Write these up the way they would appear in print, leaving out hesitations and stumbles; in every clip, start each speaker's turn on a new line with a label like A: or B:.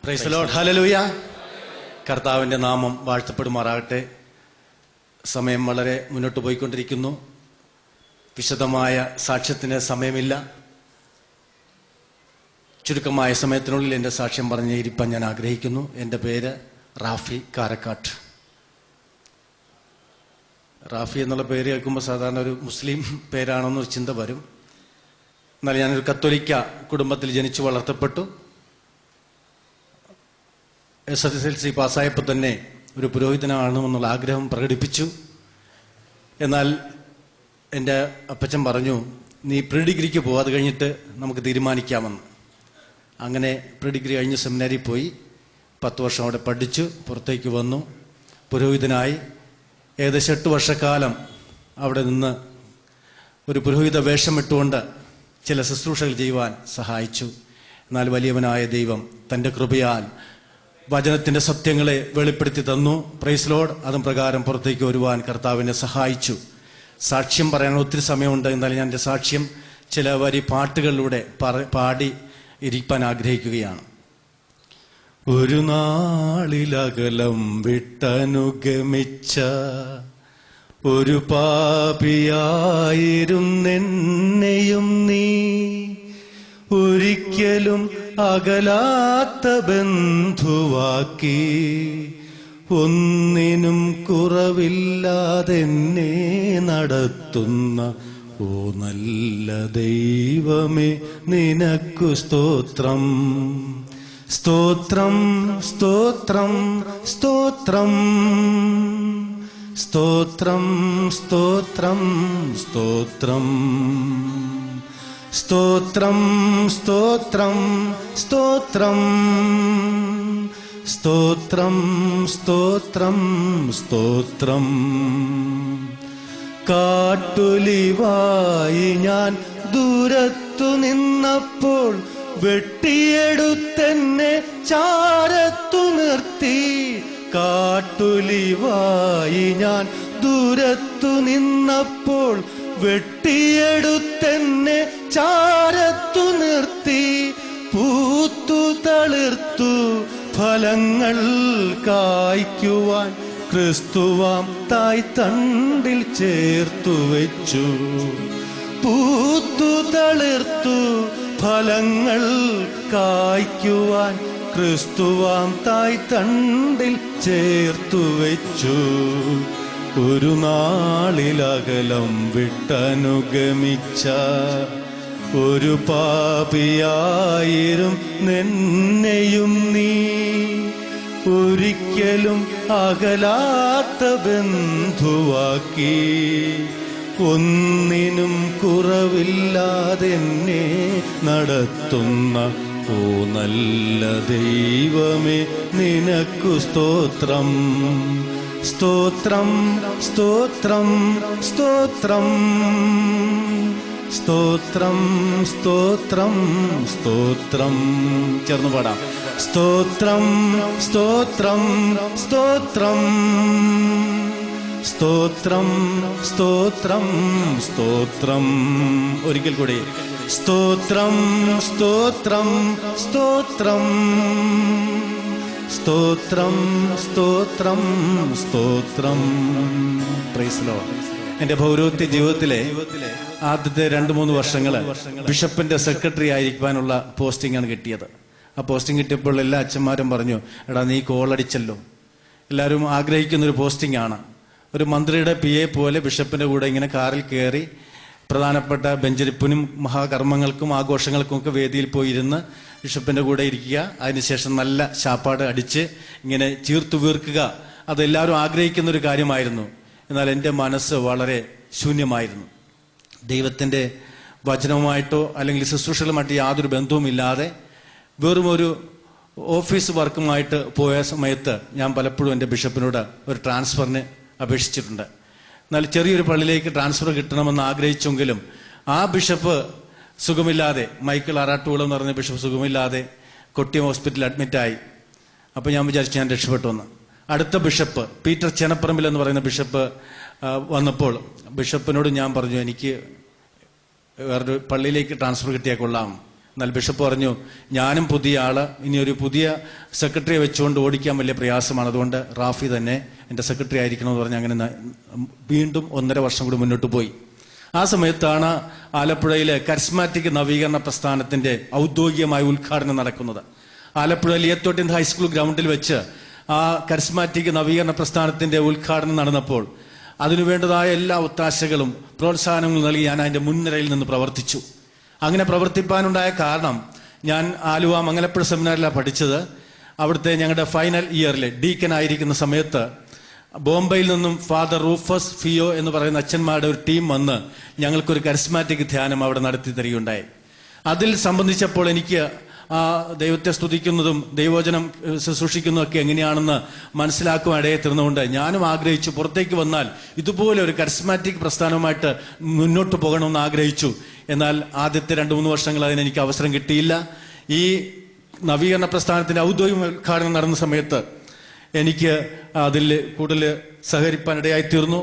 A: Praise the Lord. Hallelujah. കർത്താവിൻ്റെ നാമം വാഴ്ത്തപ്പെടുമാറാകട്ടെ. സമയം വളരെ മുന്നോട്ട് പോയിക്കൊണ്ടിരിക്കുന്നു. വിശദമായ സാക്ഷ്യത്തിന് സമയമില്ല. ചുരുക്കമായ സമയത്തിനുള്ളിൽ എൻ്റെ സാക്ഷ്യം പറഞ്ഞ് ഇരിപ്പാൻ ഞാൻ ആഗ്രഹിക്കുന്നു. എൻ്റെ പേര് റാഫി കാരക്കാട്ട്. റാഫി എന്നുള്ള പേര് കേൾക്കുമ്പോൾ സാധാരണ ഒരു മുസ്ലിം പേരാണെന്നൊരു ചിന്ത വരും. എന്നാൽ ഞാനൊരു കത്തോലിക്ക കുടുംബത്തിൽ ജനിച്ചു വളർത്തപ്പെട്ടു. SSLC പാസ്സായപ്പോൾ തന്നെ ഒരു പുരോഹിതനാണെന്നുള്ള ആഗ്രഹം പ്രകടിപ്പിച്ചു. എന്നാൽ എൻ്റെ അപ്പച്ചൻ പറഞ്ഞു, നീ പ്രീ ഡിഗ്രിക്ക് പോകുക, അത് കഴിഞ്ഞിട്ട് നമുക്ക് തീരുമാനിക്കാമെന്ന്. അങ്ങനെ പ്രീ ഡിഗ്രി കഴിഞ്ഞ് സെമിനാരിൽ പോയി 10 വർഷം അവിടെ പഠിച്ചു. പുറത്തേക്ക് വന്നു, പുരോഹിതനായി. ഏകദേശം 8 വർഷക്കാലം അവിടെ നിന്ന് ഒരു പുരോഹിത വേഷമിട്ടുകൊണ്ട് ചില ശുശ്രൂഷകൾ ചെയ്യുവാൻ സഹായിച്ചു. എന്നാൽ വലിയവനായ ദൈവം തൻ്റെ കൃപയാൽ വചനത്തിൻ്റെ സത്യങ്ങളെ വെളിപ്പെടുത്തി തന്നു. Praise Lord. അതും പ്രകാരം പുറത്തേക്ക് വരുവാൻ കർത്താവിനെ സഹായിച്ചു. സാക്ഷ്യം പറയാൻ ഒത്തിരി സമയമുണ്ട്. എന്നാലും ഞാൻ എൻ്റെ സാക്ഷ്യം ചില വരി പാട്ടുകളിലൂടെ പാടി ഇരിക്കാൻ ആഗ്രഹിക്കുകയാണ്. ഒരു നാളിലകലം വിട്ടനുഗമിച്ച ഒരു പാപിയായിരുന്നെന്നെയും നീ ഒരിക്കലും അകലാത്ത ബന്ധുവാക്കി, ഒന്നിനും കുറവില്ലാതെന്നെ നടത്തുന്ന ഓ നല്ല ദൈവമേ, നിനക്കു സ്തോത്രം. സ്തോത്രം സ്തോത്രം സ്തോത്രം സ്തോത്രം സ്തോത്രം സ്തോത്രം സ്തോത്രം സ്തോത്രം സ്തോത്രം സ്തോത്രം സ്തോത്രം സ്തോത്രം. കാട്ടൊലിവായി ഞാൻ ദൂരത്തു നിന്നപ്പോൾ വെട്ടിയെടുത്തെന്നെ ചാരത്തു നിർത്തി. കാട്ടൊലിവായി ഞാൻ ദൂരത്തു നിന്നപ്പോൾ വെട്ടിയെടുത്തെന്നെ ചാരത്തു നിർത്തി. പൂത്തു തളിർത്തു ഫലങ്ങൾ കായ്ക്കുവാൻ ക്രിസ്തുവാം തായ് തണ്ടിൽ ചേർത്തു വെച്ചു. പൂത്തു തളിർത്തു ഫലങ്ങൾ കായ്ക്കുവാൻ ക്രിസ്തുവാം തായ് തണ്ടിൽ ചേർത്തു വെച്ചു. ഒരു നാളിലകലം വിട്ടനുഗമിച്ച ഒരു പാപിയായിരുന്നെന്നെയും നീ ഒരിക്കലും അകലാത്ത ബന്ധുവാക്കി, ഒന്നിനും കുറവില്ലാതെന്നെ നടത്തുന്ന ഓ നല്ല ദൈവമേ, നിനക്കു സ്തോത്രം. സ്തോത്രം സ്തോത്രം സ്തോത്രം സ്തോത്രം സ്തോത്രം സ്തോത്രം. ചേർന്ന് പാടാം. സ്തോത്രം സ്തോത്രം സ്തോത്രം സ്തോത്രം സ്തോത്രം സ്തോത്രം. ഒരിക്കൽ കൂടി. സ്തോത്രം സ്തോത്രം സ്തോത്രം സ്തോത്രം സ്തോത്രം സ്തോത്രം. Praise the Lord. എൻ്റെ പൗരോഹിത്യ ജീവിതത്തിലെ ആദ്യത്തെ 2-3 വർഷങ്ങള് ബിഷപ്പിന്റെ സെക്രട്ടറി ആയിരിക്കാനുള്ള പോസ്റ്റിംഗ് ആണ് കിട്ടിയത്. ആ പോസ്റ്റിംഗ് കിട്ടിയപ്പോൾ എല്ലാ അച്ഛന്മാരും പറഞ്ഞു, എടാ നീ കോളടിച്ചല്ലോ. എല്ലാവരും ആഗ്രഹിക്കുന്നൊരു പോസ്റ്റിംഗ് ആണ്. ഒരു മന്ത്രിയുടെ PA പോലെ ബിഷപ്പിന്റെ കൂടെ ഇങ്ങനെ കാറിൽ കയറി പ്രധാനപ്പെട്ട ബെഞ്ചരിപ്പിനും മഹാകർമ്മങ്ങൾക്കും ആഘോഷങ്ങൾക്കും ഒക്കെ വേദിയിൽ പോയിരുന്ന് ബിഷപ്പിന്റെ കൂടെ ഇരിക്കുക. അതിനുശേഷം നല്ല ശാപ്പാട് അടിച്ച് ഇങ്ങനെ ചീർത്തു വീർക്കുക. അതെല്ലാവരും ആഗ്രഹിക്കുന്നൊരു കാര്യമായിരുന്നു. എന്നാൽ എൻ്റെ മനസ്സ് വളരെ ശൂന്യമായിരുന്നു. ദൈവത്തിൻ്റെ വചനവുമായിട്ടോ അല്ലെങ്കിൽ ശുശ്രൂഷകളുമായിട്ട് യാതൊരു ബന്ധവുമില്ലാതെ വെറും ഒരു ഓഫീസ് വർക്കുമായിട്ട് പോയ സമയത്ത് ഞാൻ പലപ്പോഴും എൻ്റെ ബിഷപ്പിനോട് ഒരു ട്രാൻസ്ഫറിന് അപേക്ഷിച്ചിട്ടുണ്ട്. എന്നാൽ ചെറിയൊരു പള്ളിയിലേക്ക് ട്രാൻസ്ഫർ കിട്ടണമെന്ന് ആഗ്രഹിച്ചെങ്കിലും ആ ബിഷപ്പ് സുഖമില്ലാതെ, മൈക്കിൾ ആറാട്ടുകുളം എന്ന് പറഞ്ഞ ബിഷപ്പ് സുഖമില്ലാതെ കൊട്ടിയം ഹോസ്പിറ്റലിൽ അഡ്മിറ്റായി. അപ്പോൾ ഞാൻ വിചാരിച്ചു ഞാൻ രക്ഷപ്പെട്ടു എന്ന്. അടുത്ത ബിഷപ്പ് പീറ്റർ ചെനപ്പറമ്പിൽ എന്ന് പറയുന്ന ബിഷപ്പ് വന്നപ്പോൾ ബിഷപ്പിനോട് ഞാൻ പറഞ്ഞു, എനിക്ക് വേറൊരു പള്ളിയിലേക്ക് ട്രാൻസ്ഫർ കിട്ടിയാൽ കൊള്ളാം. എന്നാൽ ബിഷപ്പ് പറഞ്ഞു, ഞാനും പുതിയ ആള്, ഇനി ഒരു പുതിയ സെക്രട്ടറിയെ വെച്ചുകൊണ്ട് ഓടിക്കാൻ വലിയ പ്രയാസമാണ്, അതുകൊണ്ട് റാഫി തന്നെ എൻ്റെ സെക്രട്ടറി ആയിരിക്കണമെന്ന് പറഞ്ഞ് അങ്ങനെ വീണ്ടും 1.5 വർഷം കൂടി മുന്നോട്ട് പോയി. ആ സമയത്താണ് ആലപ്പുഴയിലെ കരിസ്മാറ്റിക് നവീകരണ പ്രസ്ഥാനത്തിന്റെ ഔദ്യോഗികമായ ഉദ്ഘാടനം നടക്കുന്നത്. ആലപ്പുഴ ലിയത്തോട്ടിൻ ഹൈസ്കൂൾ ഗ്രൗണ്ടിൽ വെച്ച് ആ കരിസ്മാറ്റിക് നവീകരണ പ്രസ്ഥാനത്തിന്റെ ഉദ്ഘാടനം നടന്നപ്പോൾ അതിനുവേണ്ടതായ എല്ലാ ഒത്താശകളും പ്രോത്സാഹനങ്ങളും നൽകി ഞാൻ അതിന്റെ മുൻനിരയിൽ നിന്ന് പ്രവർത്തിച്ചു. അങ്ങനെ പ്രവർത്തിപ്പാനുണ്ടായ കാരണം, ഞാൻ ആലുവ മംഗലപ്പുഴ സെമിനാറിലാണ് പഠിച്ചത്. അവിടുത്തെ ഞങ്ങളുടെ ഫൈനൽ ഇയറിൽ ഡീക്കനായിരിക്കുന്ന സമയത്ത് ബോംബെയിൽ നിന്നും ഫാദർ റൂഫസ് ഫിയോ എന്ന് പറയുന്ന അച്ഛന്മാരുടെ ഒരു ടീം വന്ന് ഞങ്ങൾക്കൊരു കരിസ്മാറ്റിക് ധ്യാനം അവിടെ നടത്തി തരികയുണ്ടായി. അതിൽ സംബന്ധിച്ചപ്പോൾ എനിക്ക് ആ ദൈവത്തെ സ്തുതിക്കുന്നതും ദൈവവചനം ശുശ്രൂഷിക്കുന്നതൊക്കെ എങ്ങനെയാണെന്ന് മനസ്സിലാക്കുവാൻ ഇടയെ തീർന്നുകൊണ്ട് ഞാനും ആഗ്രഹിച്ചു, പുറത്തേക്ക് വന്നാൽ ഇതുപോലെ ഒരു കരിസ്മാറ്റിക് പ്രസ്ഥാനവുമായിട്ട് മുന്നോട്ട് പോകണമെന്ന് ആഗ്രഹിച്ചു. എന്നാൽ ആദ്യത്തെ 2-3 വർഷങ്ങൾ അതിനെനിക്ക് അവസരം കിട്ടിയില്ല. ഈ നവീകരണ പ്രസ്ഥാനത്തിന്റെ ഔദ്യോഗിക ഉദ്ഘാടനം നടന്ന സമയത്ത് എനിക്ക് അതിൽ കൂടുതൽ സഹകരിപ്പാനിടയായി തീർന്നു.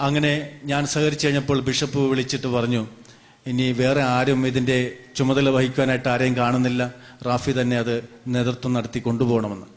A: അങ്ങനെ ഞാൻ സഹകരിച്ചു കഴിഞ്ഞപ്പോൾ ബിഷപ്പ് വിളിച്ചിട്ട് പറഞ്ഞു, ഇനി വേറെ ആരും ഇതിന്റെ ചുമതല വഹിക്കാനായിട്ട് ആരെയും കാണുന്നില്ല, റാഫി തന്നെ അത് നേതൃത്വം നടത്തി കൊണ്ടുപോകണമെന്ന്.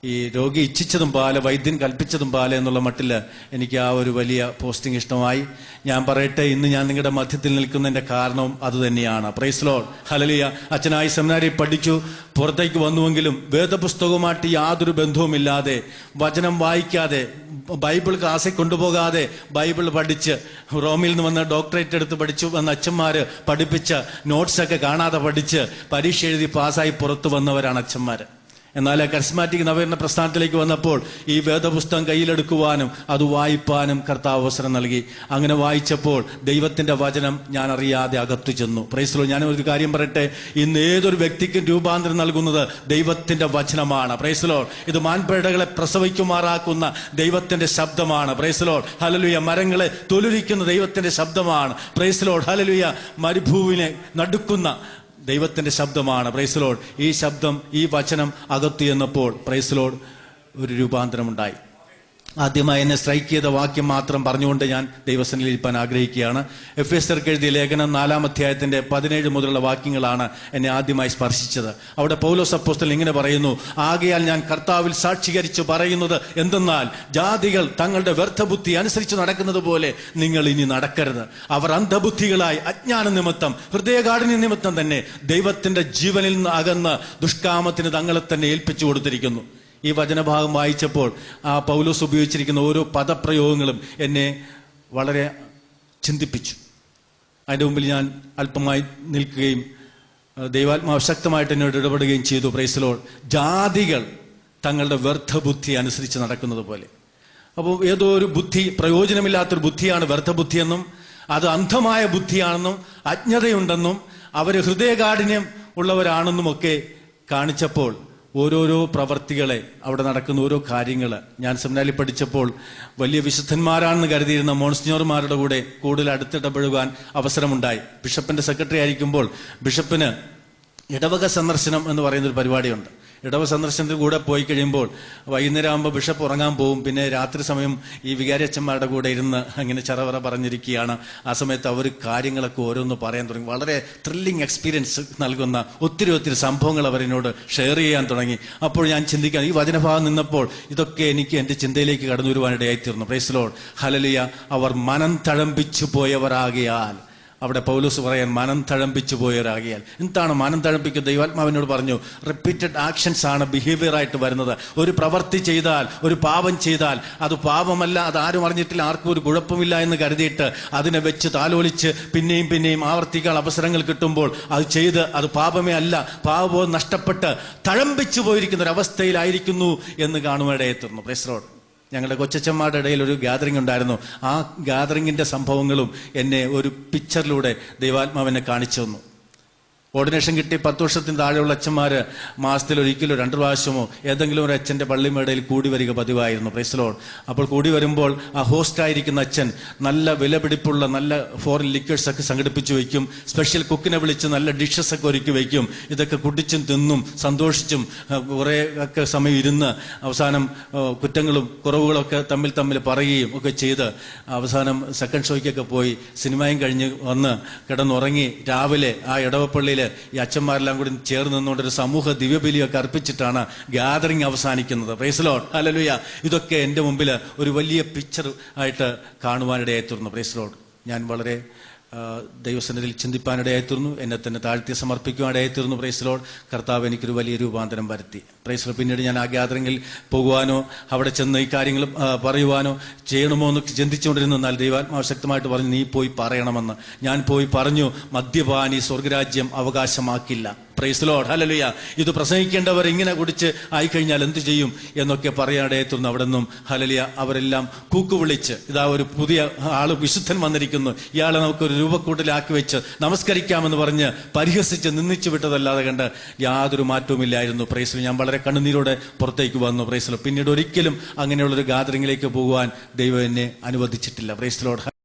A: ഈ രോഗി ഇച്ഛിച്ചതും പാല്, വൈദ്യൻ കൽപ്പിച്ചതും പാല് എന്നുള്ള മട്ടിൽ എനിക്ക് ആ ഒരു വലിയ പോസ്റ്റിംഗ് ഇഷ്ടമായി. ഞാൻ പറയട്ടെ, ഇന്ന് ഞാൻ നിങ്ങളുടെ മധ്യത്തിൽ നിൽക്കുന്നതിന്റെ കാരണവും അതുതന്നെയാണ്. Praise Lord, hallelujah. അച്ഛനായി സെമിനാരിൽ പഠിച്ചു, പുറത്തേക്ക് വന്നുവെങ്കിലും വേദപുസ്തകവുമായിട്ട് യാതൊരു ബന്ധവുമില്ലാതെ, വചനം വായിക്കാതെ, ബൈബിൾ ക്ലാസ്സിൽ കൊണ്ടുപോകാതെ ബൈബിൾ പഠിച്ച്, റോമിൽ നിന്ന് വന്ന് ഡോക്ടറേറ്റ് എടുത്ത് പഠിച്ചു വന്ന അച്ഛന്മാര് പഠിപ്പിച്ച നോട്ട്സൊക്കെ കാണാതെ പഠിച്ച് പരീക്ഷ എഴുതി പാസ്സായി പുറത്തു വന്നവരാണ് അച്ഛന്മാര്. എന്നാൽ കരിസ്മാറ്റിക് നവീകരണ പ്രസ്ഥാനത്തിലേക്ക് വന്നപ്പോൾ ഈ വേദപുസ്തകം കയ്യിലെടുക്കുവാനും അത് വായിപ്പാനും കർത്താവ് അവസരം നൽകി. അങ്ങനെ വായിച്ചപ്പോൾ ദൈവത്തിന്റെ വചനം ഞാൻ അറിയാതെ അകത്തു ചെന്നു. Praise Lord. ഞാൻ ഒരു കാര്യം പറയട്ടെ, ഇന്ന് ഏതൊരു വ്യക്തിക്കും രൂപാന്തരം നൽകുന്നത് ദൈവത്തിന്റെ വചനമാണ്. Praise Lord. ഇത് മാൻപേടകളെ പ്രസവിക്കുമാറാക്കുന്ന ദൈവത്തിന്റെ ശബ്ദമാണ്. Praise Lord, hallelujah. മരങ്ങളെ തൊലുരിക്കുന്ന ദൈവത്തിന്റെ ശബ്ദമാണ്. Praise Lord, hallelujah. മരുഭൂവിനെ നടുക്കുന്ന ദൈവത്തിന്റെ ശബ്ദമാണ്. Praise Lord. ഈ ശബ്ദം, ഈ വചനം അകത്തു എന്നപ്പോൾ പ്രൈസ് ലോർഡ് ഒരു രൂപാന്തരം ഉണ്ടായി. ആദ്യമായി എന്നെ സ്ട്രൈക്ക് ചെയ്ത വാക്യം മാത്രം പറഞ്ഞുകൊണ്ട് ഞാൻ ദൈവസന്നിധിയിൽ ഇരിപ്പാൻ ആഗ്രഹിക്കുകയാണ്. എഫേസ്യർക്ക് എഴുതിയ ലേഖനം 4-ാം അധ്യായത്തിന്റെ 17 മുതലുള്ള വാക്യങ്ങളാണ് എന്നെ ആദ്യമായി സ്പർശിച്ചത്. അവിടെ പൗലോസ് അപ്പോസ്തലൻ ഇങ്ങനെ പറയുന്നു, ആകയാൽ ഞാൻ കർത്താവിൽ സാക്ഷീകരിച്ചു പറയുന്നത് എന്തെന്നാൽ, ജാതികൾ തങ്ങളുടെ വ്യർത്ഥബുദ്ധി അനുസരിച്ച് നടക്കുന്നത് പോലെ നിങ്ങൾ ഇനി നടക്കരുത്. അവർ അന്ധബുദ്ധികളായി അജ്ഞാന നിമിത്തം, ഹൃദയകാഠിന്യ നിമിത്തം തന്നെ ദൈവത്തിന്റെ ജീവനിൽ നിന്ന് അകന്ന് ദുഷ്കാമത്തിന് തങ്ങളെ തന്നെ ഏൽപ്പിച്ചു കൊടുത്തിരിക്കുന്നു. ഈ വചനഭാഗം വായിച്ചപ്പോൾ ആ പൗലോസ് ഉപയോഗിച്ചിരിക്കുന്ന ഓരോ പദപ്രയോഗങ്ങളും എന്നെ വളരെ ചിന്തിപ്പിച്ചു. അതിൻ്റെ മുമ്പിൽ ഞാൻ അല്പമായി നിൽക്കുകയും ദൈവാത്മാവ് ശക്തമായിട്ട് എന്നോട് ഇടപെടുകയും ചെയ്തു. Praise Lord. ജാതികൾ തങ്ങളുടെ വ്യർത്ഥബുദ്ധി അനുസരിച്ച് നടക്കുന്നത് പോലെ. അപ്പോൾ ഏതോ ഒരു ബുദ്ധി, പ്രയോജനമില്ലാത്തൊരു ബുദ്ധിയാണ് വ്യർത്ഥബുദ്ധിയെന്നും, അത് അന്ധമായ ബുദ്ധിയാണെന്നും, അജ്ഞതയുണ്ടെന്നും, അവർ ഹൃദയകാഠിന്യം ഉള്ളവരാണെന്നും ഒക്കെ കാണിച്ചപ്പോൾ ഓരോരോ പ്രവർത്തികളെ, അവിടെ നടക്കുന്ന ഓരോ കാര്യങ്ങൾ ഞാൻ സെമിനാരിൽ പഠിച്ചപ്പോൾ വലിയ വിശുദ്ധന്മാരാണെന്ന് കരുതിയിരുന്ന മോൺസിഞ്ഞോർമാരുടെ കൂടെ കൂടുതൽ അടുത്തിടപഴകാൻ അവസരമുണ്ടായി. ബിഷപ്പിന്റെ സെക്രട്ടറി ആയിരിക്കുമ്പോൾ ബിഷപ്പിന് ഇടവക സന്ദർശനം എന്ന് പറയുന്നൊരു പരിപാടിയുണ്ട്. ഇടവ സന്ദർശനത്തിൽ കൂടെ പോയി കഴിയുമ്പോൾ വൈകുന്നേരം ആകുമ്പോൾ ബിഷപ്പ് ഉറങ്ങാൻ പോകും. പിന്നെ രാത്രി സമയം ഈ വികാരി അച്ഛന്മാരുടെ കൂടെ ഇരുന്ന് അങ്ങനെ ചറവറ പറഞ്ഞിരിക്കുകയാണ്. ആ സമയത്ത് അവർ കാര്യങ്ങളൊക്കെ ഓരോന്ന് പറയാൻ തുടങ്ങി. വളരെ ത്രില്ലിംഗ് എക്സ്പീരിയൻസ് നൽകുന്ന ഒത്തിരി സംഭവങ്ങൾ അവരെന്നോട് ഷെയർ ചെയ്യാൻ തുടങ്ങി. അപ്പോൾ ഞാൻ ചിന്തിക്കാൻ, ഈ വചനഭാഗം നിന്നപ്പോൾ ഇതൊക്കെ എനിക്ക് എൻ്റെ ചിന്തയിലേക്ക് കടന്നു വരുവാനിടയായിത്തീർന്നു. Praise Lord, hallelujah. അവർ മനം തഴമ്പിച്ചു പോയവരാകിയാൽ, അവിടെ പൗലോസ് പറയാൻ മനം തഴമ്പിച്ചു പോയവരാകിയാൽ. എന്താണ് മനം തഴമ്പിക്കുക? ദൈവാത്മാവിനോട് പറഞ്ഞു, റിപ്പീറ്റഡ് ആക്ഷൻസ് ആണ് ബിഹേവിയർ ആയിട്ട് വരുന്നത്. ഒരു പ്രവൃത്തി ചെയ്താൽ, ഒരു പാപം ചെയ്താൽ അത് പാപമല്ല, അത് ആരും അറിഞ്ഞിട്ടില്ല, ആർക്കും ഒരു കുഴപ്പമില്ല എന്ന് കരുതിയിട്ട് അതിനെ വെച്ച് താലോലിച്ച് പിന്നെയും ആവർത്തിക്കാൻ അവസരങ്ങൾ കിട്ടുമ്പോൾ അത് ചെയ്ത് അത് പാപമേ അല്ല, പാപബോധം നഷ്ടപ്പെട്ട് തഴമ്പിച്ചു പോയിരിക്കുന്ന ഒരു അവസ്ഥയിലായിരിക്കുന്നു എന്ന് കാണുവാനിടയെത്തുന്നു. Praise the Lord. ഞങ്ങളുടെ കൊച്ചച്ചന്മാരുടെ ഇടയിൽ ഒരു ഗ്യാതറിംഗ് ഉണ്ടായിരുന്നു. ആ ഗ്യാതറിങ്ങിന്റെ സംഭവങ്ങളും എന്നെ ഒരു പിക്ചറിലൂടെ ദൈവാത്മാവിനെ കാണിച്ചു തന്നു. ഓർഡിനേഷൻ കിട്ടി 10 വർഷത്തിന് താഴെയുള്ള അച്ഛന്മാര് മാസത്തിൽ ഒരിക്കലോ 2 പ്രാവശ്യമോ ഏതെങ്കിലും ഒരു അച്ഛന്റെ പള്ളിമേടയിൽ കൂടി വരിക പതിവായിരുന്നു. Praise the Lord. അപ്പോൾ കൂടി വരുമ്പോൾ ആ ഹോസ്റ്റായിരിക്കുന്ന അച്ഛൻ നല്ല വിലപിടിപ്പുള്ള നല്ല ഫോറിൻ ലിക്വേഴ്സ് ഒക്കെ സംഘടിപ്പിച്ചു വയ്ക്കും. സ്പെഷ്യൽ കുക്കിനെ വിളിച്ച് നല്ല ഡിഷസ് ഒക്കെ ഒരുക്കി വയ്ക്കും. ഇതൊക്കെ കുടിച്ചും തിന്നും സന്തോഷിച്ചും കുറേ ഒക്കെ സമയം ഇരുന്ന് അവസാനം കുറ്റങ്ങളും കുറവുകളും ഒക്കെ തമ്മിൽ പറയുകയും ഒക്കെ ചെയ്ത് അവസാനം സെക്കൻഡ് ഷോയ്ക്കൊക്കെ പോയി സിനിമയും കഴിഞ്ഞ് വന്ന് കിടന്നുറങ്ങി രാവിലെ ആ ഇടവപ്പള്ളിയിൽ സഭയിൽ ഈ അച്ഛന്മാരെല്ലാം കൂടി ചേർന്ന് നിന്നുകൊണ്ട് ഒരു സമൂഹ ദിവ്യബലിയൊക്കെ അർപ്പിച്ചിട്ടാണ് ഗ്യാതറിങ് അവസാനിക്കുന്നത്. Praise Lord, hallelujah. ഇതൊക്കെ എൻ്റെ മുമ്പിൽ ഒരു വലിയ പിക്ചർ ആയിട്ട് കാണുവാനിടയായി തീർന്നു. Praise Lord. ഞാൻ വളരെ ദൈവസന്നിധിയിൽ ചിന്തിപ്പാനിടയായി തീർന്നു. എന്നെ തന്നെ താഴ്ത്തി സമർപ്പിക്കുവാനിടയായി തീർന്നു. Praise Lord. കർത്താവ് എനിക്കൊരു വലിയ രൂപാന്തരം വരുത്തി. Praise Lord. പിന്നീട് ഞാൻ ആ ഗ്യാതറിങ്ങിൽ പോകുവാനോ അവിടെ ചെന്ന് ഈ കാര്യങ്ങൾ പറയുവാനോ ചെയ്യണമോ എന്ന് ചിന്തിച്ചുകൊണ്ടിരുന്നാൽ ദൈവാത്മാവ് ശക്തമായിട്ട് പറഞ്ഞു, നീ പോയി പറയണമെന്ന്. ഞാൻ പോയി പറഞ്ഞു, മദ്യപാനി സ്വർഗരാജ്യം അവകാശമാക്കില്ല. Price Lord, hallelujah. ഇത് പ്രസംഗിക്കേണ്ടവർ ഇങ്ങനെ കുടിച്ച് ആയിക്കഴിഞ്ഞാൽ എന്ത് ചെയ്യും എന്നൊക്കെ പറയാനിടയെത്തുന്നു. അവിടെ നിന്നും ഹല്ലേലൂയ അവരെല്ലാം കൂക്കുവിളിച്ച്, ഇതാ ഒരു പുതിയ ആള് വിശുദ്ധൻ വന്നിരിക്കുന്നു, ഇയാളെ നമുക്കൊരു രൂപക്കൂട്ടിലാക്കി വെച്ച് നമസ്കരിക്കാമെന്ന് പറഞ്ഞ് പരിഹസിച്ച് നിന്ദിച്ചു വിട്ടതല്ലാതെ കണ്ട് യാതൊരു മാറ്റവുമില്ലായിരുന്നു. Price Lord. ഞാൻ വളരെ കണ്ണുനീരോടെ പുറത്തേക്ക് വന്നു. Praise Lord. പിന്നീട് ഒരിക്കലും അങ്ങനെയുള്ളൊരു ഗാദറിങ്ങിലേക്ക് പോകുവാൻ ദൈവം എന്നെ അനുവദിച്ചിട്ടില്ല. Praise Lord.